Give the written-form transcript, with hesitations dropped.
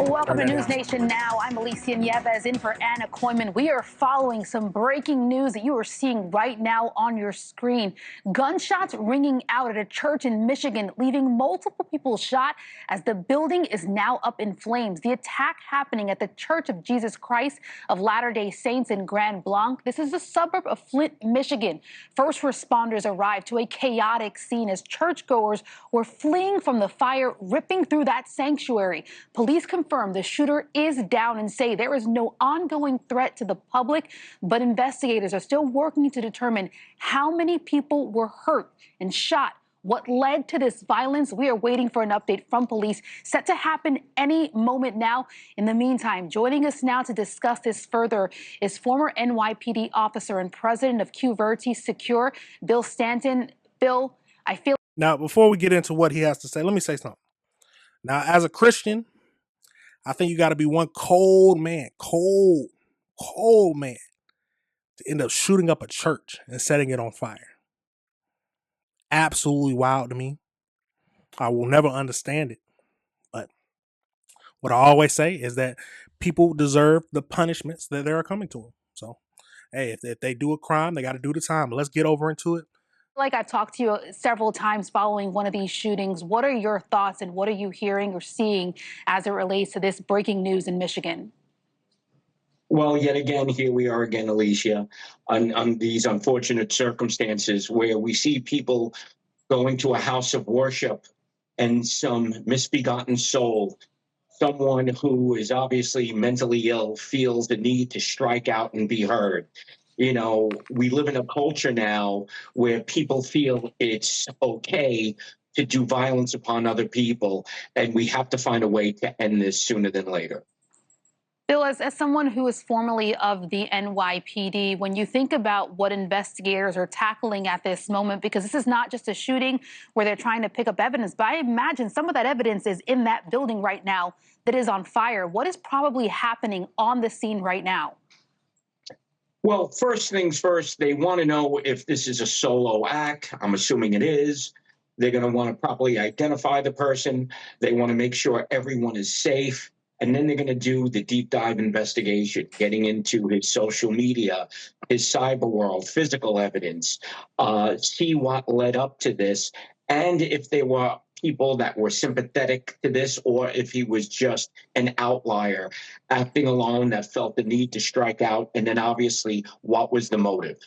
Welcome Turn to that News down. Nation Now. I'm Alicia Nieves in for Anna Koyman. We are following some breaking news that you are seeing right now on your screen. Gunshots ringing out at a church in Michigan, leaving multiple people shot as the building is now up in flames. The attack happening at the Church of Jesus Christ of Latter-day Saints in Grand Blanc. This is a suburb of Flint, Michigan. First responders arrived to a chaotic scene as churchgoers were fleeing from the fire ripping through that sanctuary. Police confirmed the shooter is down and say there is no ongoing threat to the public, but investigators are still working to determine how many people were hurt and shot. What led to this violence? We are waiting for an update from police, set to happen any moment now. In the meantime, joining us now to discuss this further is former NYPD officer and president of Qverty Secure, Bill Stanton. Bill, I feel... Now, before we get into what he has to say, let me say something. Now, as a Christian, I think you got to be one cold man to end up shooting up a church and setting it on fire. Absolutely wild to me. I will never understand it. But what I always say is that people deserve the punishments that are coming to them. So, hey, if they do a crime, they got to do the time. Let's get over into it. Like I've talked to you several times following one of these shootings. What are your thoughts and what are you hearing or seeing as it relates to this breaking news in Michigan? Well, yet again, here we are again, Alicia, on these unfortunate circumstances where we see people going to a house of worship and some misbegotten soul, someone who is obviously mentally ill, feels the need to strike out and be heard. You know, we live in a culture now where people feel it's okay to do violence upon other people, and we have to find a way to end this sooner than later. Bill, as someone who is formerly of the NYPD, when you think about what investigators are tackling at this moment, because this is not just a shooting where they're trying to pick up evidence, but I imagine some of that evidence is in that building right now that is on fire. What is probably happening on the scene right now? Well, first things first, they want to know if this is a solo act. I'm assuming it is. They're going to want to properly identify the person. They want to make sure everyone is safe. And then they're going to do the deep dive investigation, getting into his social media, his cyber world, physical evidence, see what led up to this, and if there were people that were sympathetic to this, or if he was just an outlier acting alone that felt the need to strike out, and then obviously what was the motive.